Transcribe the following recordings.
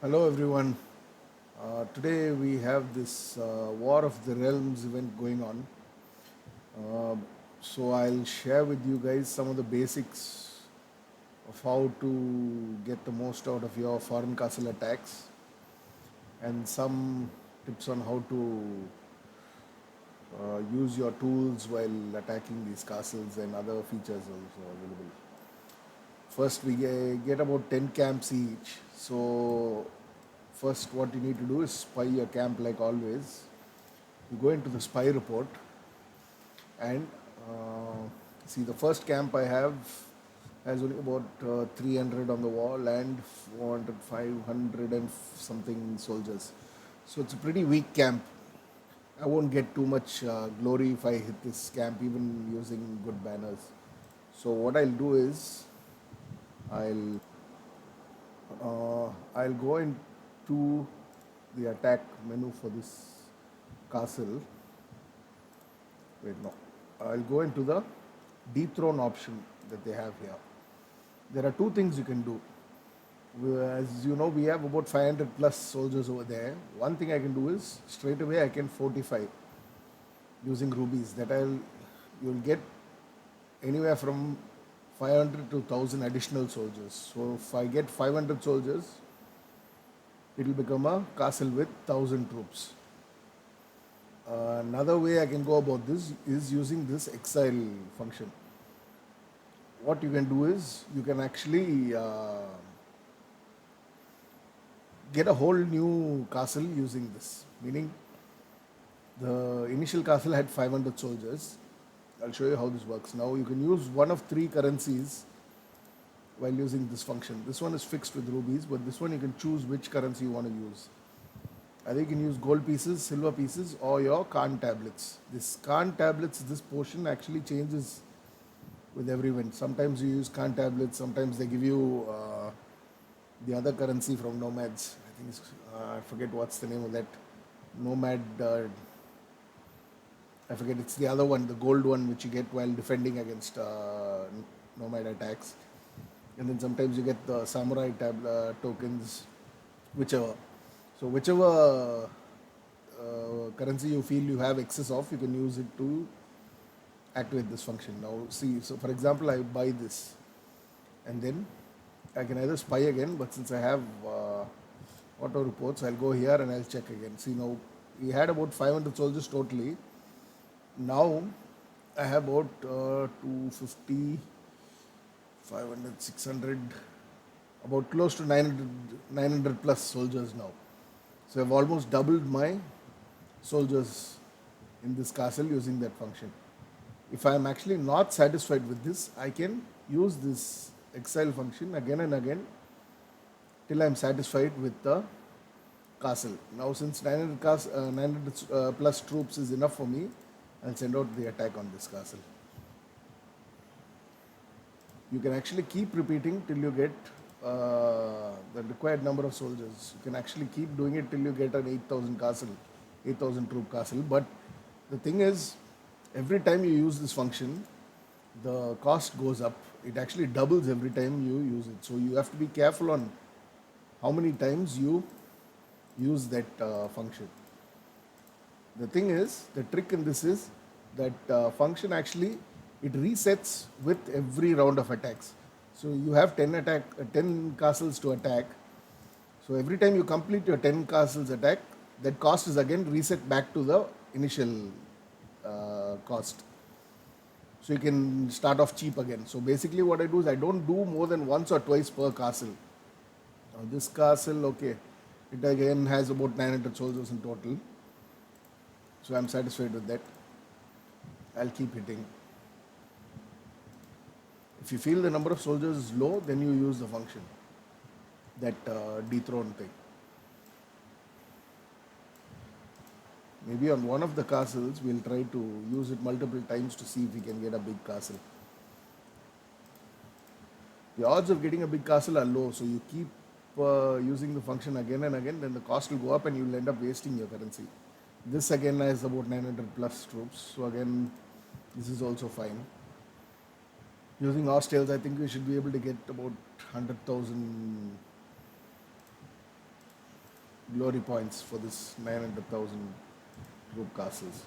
Hello everyone. Today we have this War of the Realms event going on. Uh, so I'll share with you guys some of the basics of how to get the most out of your foreign castle attacks and some tips on how to use your tools while attacking these castles and other features also available. First, we get about 10 camps each. So, first, what you need to do is spy your camp like always. You go into the spy report and uh, see the first camp I have has only about 300 on the wall and 400, 500 and something soldiers. So, it's a pretty weak camp. I won't get too much glory if I hit this camp even using good banners. So, what I'll do is I'll I'll go into the attack menu for this castle. Wait, no. I'll go into the dethrone option that they have here. There are two things you can do. As you know, we have about 500 plus soldiers over there. One thing I can do is straight away I can fortify using rubies. You'll get anywhere from 500 to 1000 additional soldiers. So if I get 500 soldiers, it will become a castle with 1000 troops. Another way I can go about this is using this exile function. What you can do is you can actually get a whole new castle using this. Meaning the initial castle had 500 soldiers. I'll show you how this works. Now you can use one of three currencies while using this function. This one is fixed with rubies, but this one you can choose which currency you want to use. Either you can use gold pieces, silver pieces, or your Khan tablets. This Khan tablets, this portion actually changes with every event. Sometimes you use Khan tablets, sometimes they give you the other currency from Nomads. I think I forget what's the name of that. Nomad, I forget, it's the other one, the gold one which you get while defending against Nomad attacks. And then sometimes you get the Samurai tokens, whichever. So, whichever currency you feel you have excess of, you can use it to activate this function. Now, see, so for example, I buy this and then I can either spy again, but since I have auto reports, I'll go here and I'll check again. See, now we had about 500 soldiers totally. Now I have about 250, 500, 600, about close to 900 plus soldiers now. So I've almost doubled my soldiers in this castle using that function. If I am actually not satisfied with this, I can use this exile function again and again till I am satisfied with the castle. Now, since 900 plus troops is enough for me, I'll send out the attack on this castle. You can actually keep repeating till you get the required number of soldiers. You can actually keep doing it till you get an 8,000 castle, 8,000 troop castle. But the thing is, every time you use this function, the cost goes up. It actually doubles every time you use it. So you have to be careful on how many times you use that function. The thing is, the trick in this is that function actually it resets with every round of attacks. So you have 10 castles to attack. So every time you complete your 10 castles attack, that cost is again reset back to the initial cost. So you can start off cheap again. So basically, what I do is I don't do more than once or twice per castle. Now this castle, okay, it again has about 900 soldiers in total. So I'm satisfied with that. I'll keep hitting. If you feel the number of soldiers is low, then you use the function, that dethrone thing. Maybe on one of the castles, we'll try to use it multiple times to see if we can get a big castle. The odds of getting a big castle are low, so you keep using the function again and again, then the cost will go up and you'll end up wasting your currency. This again has about 900 plus troops, so again, this is also fine. Using Australs, I think we should be able to get about 100,000 glory points for this 900,000 troop castles.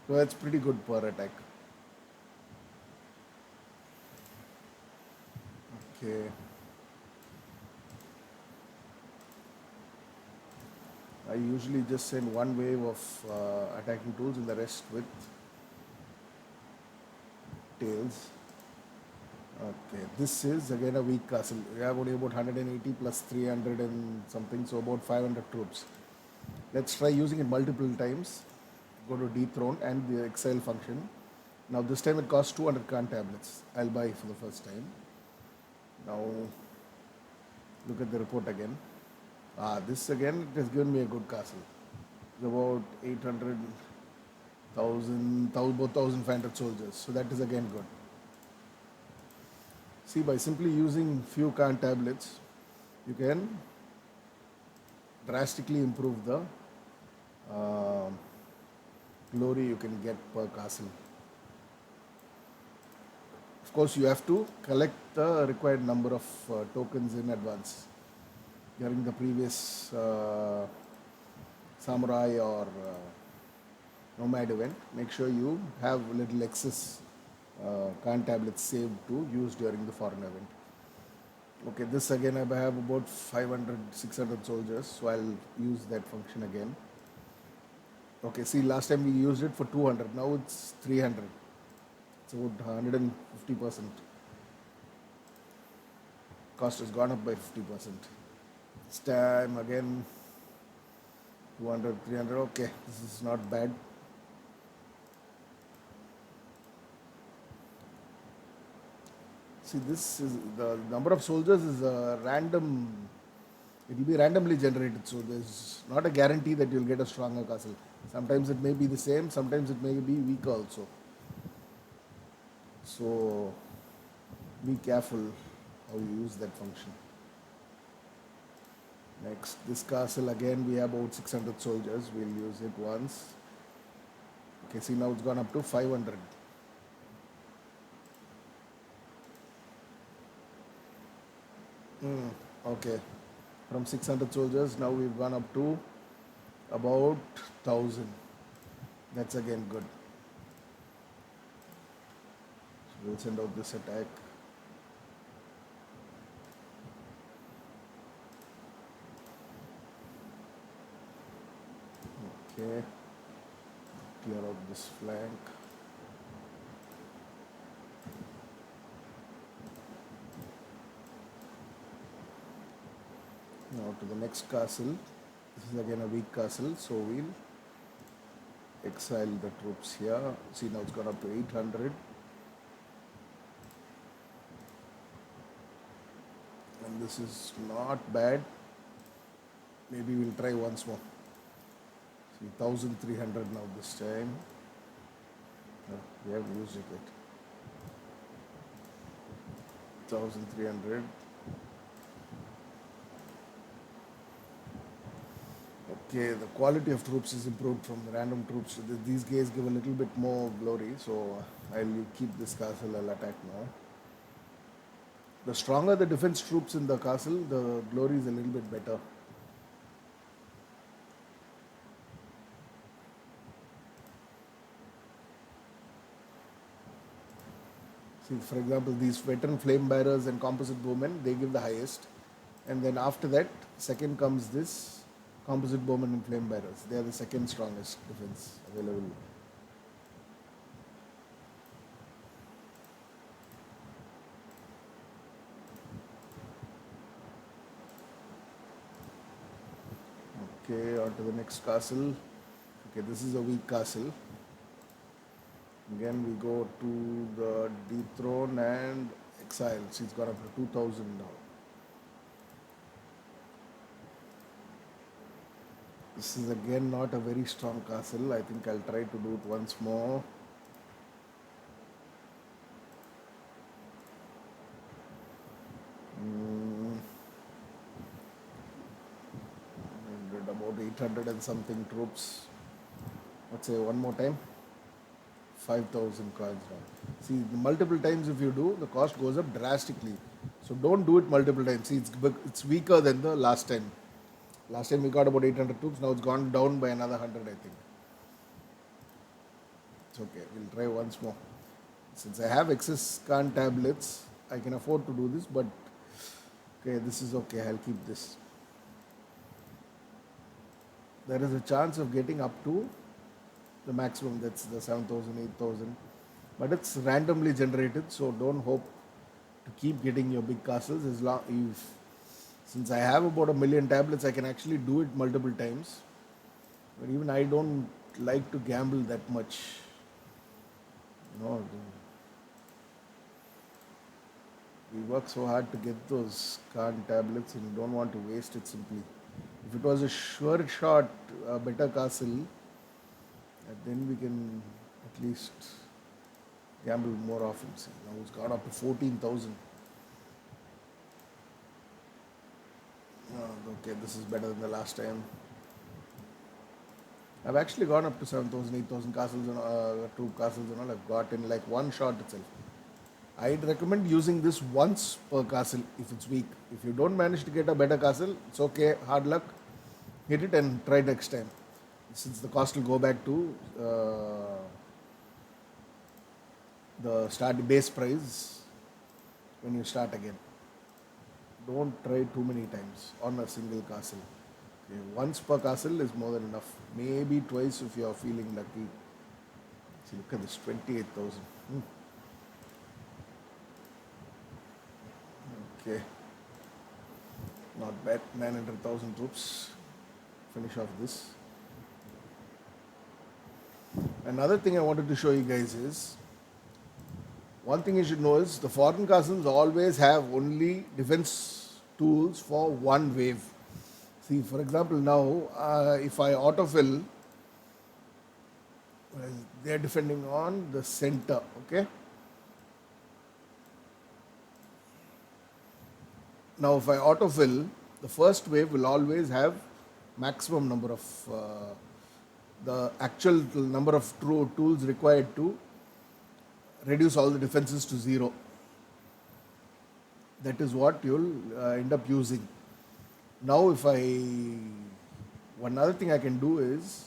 So that's pretty good per attack. Okay. I usually just send one wave of attacking tools and the rest with tails. Okay, this is again a weak castle. We have only about 180 plus 300 and something, so about 500 troops. Let's try using it multiple times. Go to dethrone and the exile function. Now this time it costs 200 Khan tablets. I'll buy for the first time. Now look at the report again. This again, it has given me a good castle. It's about 800,000, about 1,500 soldiers. So that is again good. See, by simply using few Khan tablets, you can drastically improve the uh, glory you can get per castle. Of course, you have to collect the required number of tokens in advance. During the previous samurai or nomad event, make sure you have little excess Khan tablets saved to use during the foreign event. Okay, this again I have about 500, 600 soldiers, so I'll use that function again. Okay, see, last time we used it for 200, now it's 300. It's about 150%. Cost has gone up by 50%. This time again 200, 300. Okay, this is not bad. See, this is the number of soldiers is a random. It will be randomly generated, so there's not a guarantee that you'll get a stronger castle. Sometimes it may be the same, sometimes it may be weaker also. So be careful how you use that function. Next, this castle again we have about 600 soldiers. We'll use it once. Okay, see, now it's gone up to 500. Okay, from 600 soldiers now we've gone up to about 1,000. That's again good. So we'll send out this attack. Okay, clear out this flank. Now to the next castle. This is again a weak castle, so we'll exile the troops here. See, now it's gone up to 800. And this is not bad. Maybe we'll try once more. See, 1,300 now this time. No, we haven't used it yet. 1,300. Okay, the quality of troops is improved from the random troops. So these guys give a little bit more glory, so I'll keep this castle. I'll attack now. The stronger the defense troops in the castle, the glory is a little bit better. See, for example, these veteran flame bearers and composite bowmen, they give the highest. And then after that, second comes this composite bowmen and flame bearers. They are the second strongest defense available. Okay, on to the next castle. Okay, this is a weak castle. Again, we go to the dethrone and exile. See, it's got up to 2,000 now. This is again not a very strong castle. I think I'll try to do it once more. About 800 and something troops. Let's say one more time. 5,000 coins now. See, multiple times if you do, the cost goes up drastically. So don't do it multiple times. See, it's weaker than the last time. Last time we got about 800 troops, now it's gone down by another 100, I think. It's okay, we'll try once more. Since I have excess Khan tablets, I can afford to do this, but okay, this is okay, I'll keep this. There is a chance of getting up to the maximum, that's the 7,000, 8,000, but it's randomly generated, so don't hope to keep getting your big castles. As long if since I have about 1,000,000 tablets, I can actually do it multiple times, but even I don't like to gamble that much. No, we work so hard to get those Khan tablets and you don't want to waste it simply. If it was a sure shot, better castle, then we can at least gamble more often. See, now it's gone up to 14,000. Okay, this is better than the last time. I've actually gone up to 7,000, 8,000 castles and two castles and all. I've got in like one shot itself. I'd recommend using this once per castle if it's weak. If you don't manage to get a better castle, it's okay, hard luck. Hit it and try next time. Since the cost will go back to the start base price when you start again. Don't try too many times on a single castle. Okay, once per castle is more than enough. Maybe twice if you are feeling lucky. See, look at this, 28,000. Okay, not bad. 900,000 troops. Finish off this. Another thing I wanted to show you guys is, one thing you should know is the foreign castles always have only defense tools for one wave. See, for example, now if I autofill, they are defending on the center, okay? Now, if I autofill, the first wave will always have maximum number of the actual number of tools required to reduce all the defenses to zero. That is what you'll end up using. Now, if one other thing I can do is,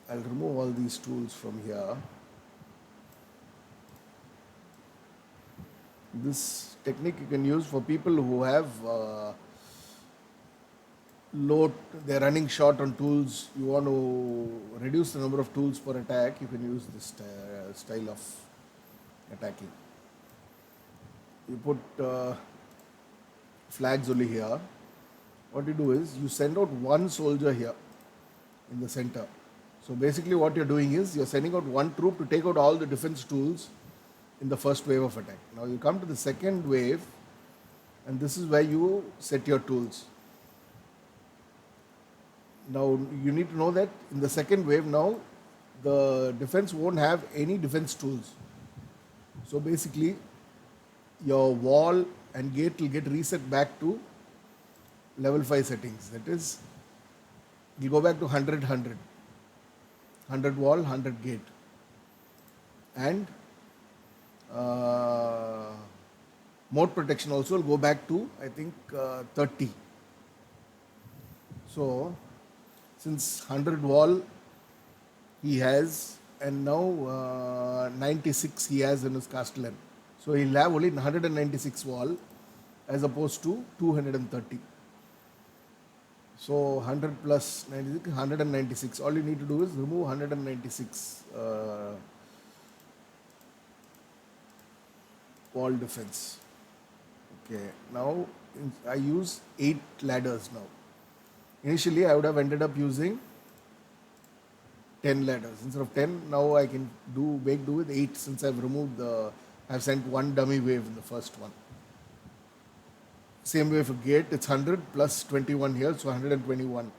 I'll remove all these tools from here. This technique you can use for people who have they're running short on tools, you want to reduce the number of tools per attack, you can use this style of attacking. You put flags only here. What you do is, you send out one soldier here in the center. So basically what you're doing is, you're sending out one troop to take out all the defense tools in the first wave of attack. Now you come to the second wave, and this is where you set your tools. Now you need to know that in the second wave now, the defense won't have any defense tools. So basically, your wall and gate will get reset back to level 5 settings. That is, you go back to 100, 100. 100 wall, 100 gate. And mode protection also will go back to, I think, 30. So, since 100 wall he has, and now 96 he has in his castellan. So, he'll have only 196 wall as opposed to 230. So 100 plus 96, 196. All you need to do is remove 196 wall defense. Okay, now I use 8 ladders now. Initially I would have ended up using 10 ladders. Instead of 10, now I can make do with 8 since I've sent one dummy wave in the first one. Same way for gate, it's 100 plus 21 here, so 121.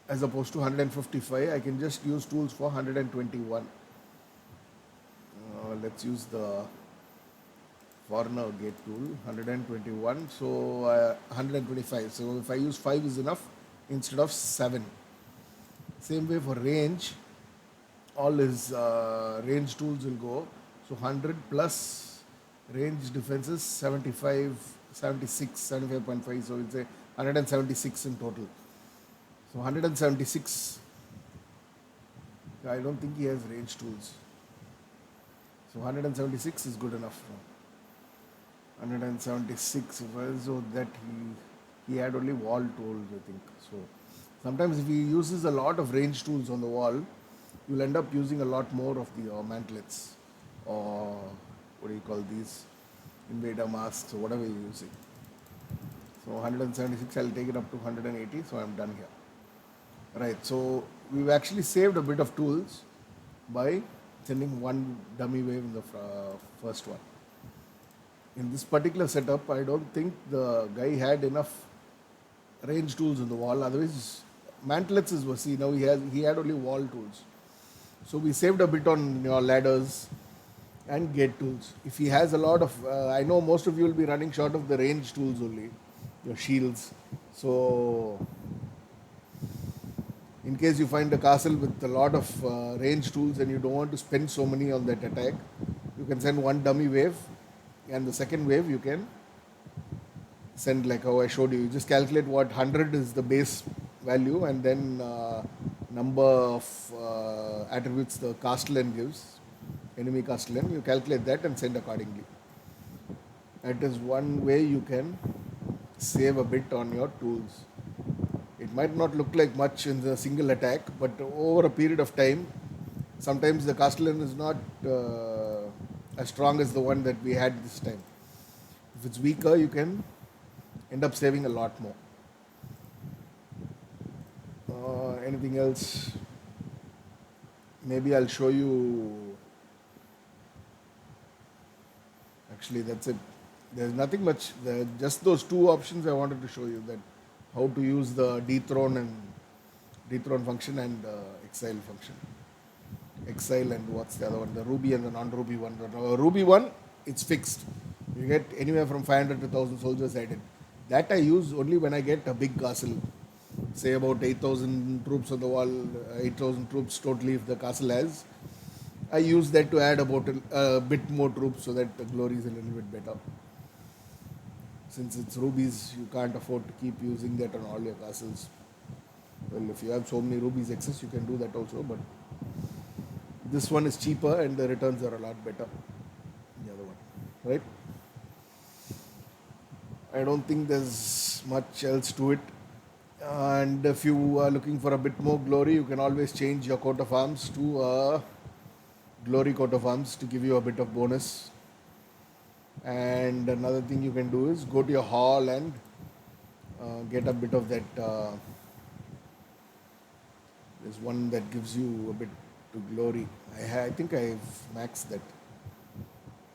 As opposed to 155, I can just use tools for 121. Let's use the foreigner gate tool, 121, so 125. So if I use 5 is enough instead of 7. Same way for range, all his range tools will go. So 100 plus range defenses 75 76, 75.5, so it's a 176 in total. So 176, I don't think he has range tools. So 176 is good enough. 176, so that he had only wall tools, I think. So sometimes if he uses a lot of range tools on the wall, you'll end up using a lot more of the mantlets, or what do you call these, invader masks, or whatever you're using. So 176, I'll take it up to 180, so I'm done here. Right, so we've actually saved a bit of tools by sending one dummy wave in the first one. In this particular setup, I don't think the guy had enough range tools in the wall. Otherwise, mantlets is see now he had only wall tools. So we saved a bit on your ladders and gate tools. If he has a lot of, I know most of you will be running short of the range tools only, your shields. So in case you find a castle with a lot of range tools and you don't want to spend so many on that attack, you can send one dummy wave, and the second wave you can send like how I showed you. You just calculate what 100 is the base value, and then number of attributes the castellan gives, enemy castellan, you calculate that and send accordingly. That is one way you can save a bit on your tools. It might not look like much in the single attack, but over a period of time, sometimes the castellan is not as strong as the one that we had this time. If it's weaker, you can end up saving a lot more. Anything else? Maybe I'll show you. Actually, that's it. There's nothing much. Just those two options I wanted to show you, that how to use the dethrone function and exile function. Exile and what's the other one? The ruby and the non-ruby one. The ruby one, it's fixed. You get anywhere from 500 to 1000 soldiers added. That I use only when I get a big castle. Say about 8,000 troops on the wall, 8,000 troops totally if the castle has. I use that to add about a bit more troops so that the glory is a little bit better. Since it's rubies, you can't afford to keep using that on all your castles. Well, if you have so many rubies excess, you can do that also, but this one is cheaper and the returns are a lot better than the other one, right? I don't think there's much else to it. And if you are looking for a bit more glory, you can always change your coat of arms to a glory coat of arms to give you a bit of bonus. And another thing you can do is go to your hall and get a bit of that. There's one that gives you a bit to glory. I think I've maxed that.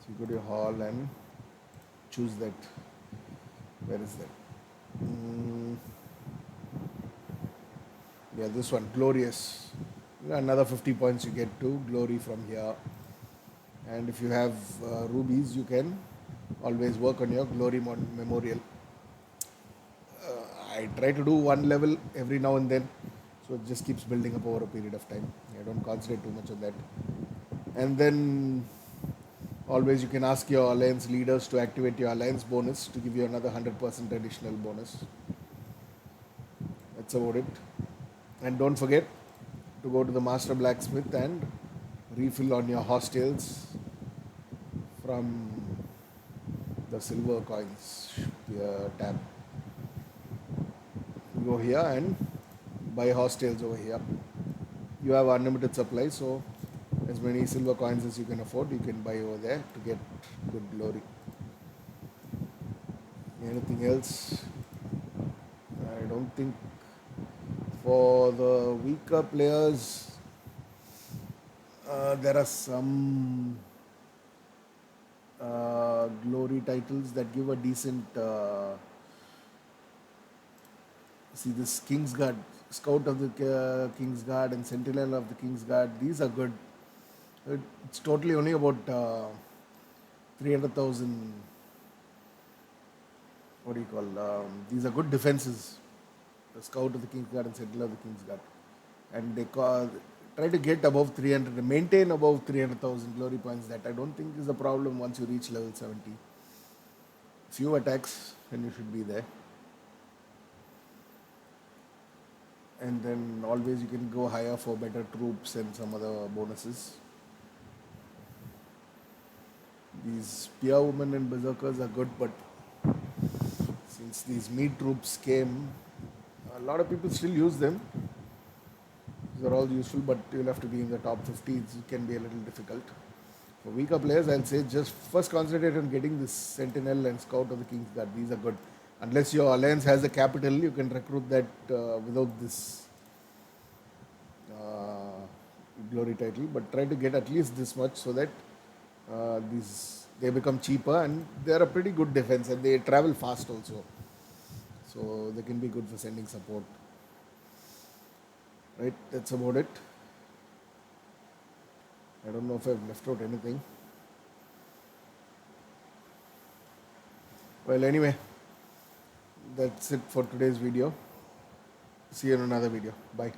So you go to your hall and choose that. Where is that? Yeah, this one, glorious. Another 50 points you get to glory from here. And if you have rubies, you can always work on your glory memorial. I try to do one level every now and then, so it just keeps building up over a period of time. I don't concentrate too much on that. And then always you can ask your alliance leaders to activate your alliance bonus to give you another 100% additional bonus. That's about it. And don't forget to go to the master blacksmith and refill on your hostels from the silver coins tab. You go here and buy hostels over here. You have unlimited supply, so as many silver coins as you can afford, you can buy over there to get good glory. Anything else? I don't think. For the weaker players, there are some glory titles that give a decent. See this Kingsguard, Scout of the Kingsguard and Sentinel of the Kingsguard. These are good. It's totally only about 300,000. What do you call? These are good defenses. The Scout of the Kingsguard and Sentinel of the Kingsguard, and they try to get above 300, maintain above 300,000 glory points. That I don't think is a problem once you reach level 70. few attacks and you should be there. And then always you can go higher for better troops and some other bonuses. These spear women and berserkers are good, but since these meat troops came, a lot of people still use them. These are all useful, but you'll have to be in the top 50. It can be a little difficult. For weaker players, I'll say just first concentrate on getting this Sentinel and Scout of the King's Guard. These are good. Unless your alliance has a capital, you can recruit that without this uh, glory title. But try to get at least this much so that these they become cheaper, and they're a pretty good defense, and they travel fast also. So they can be good for sending support. Right, that's about it. I don't know if I've left out anything. Well, anyway, that's it for today's video. See you in another video. Bye.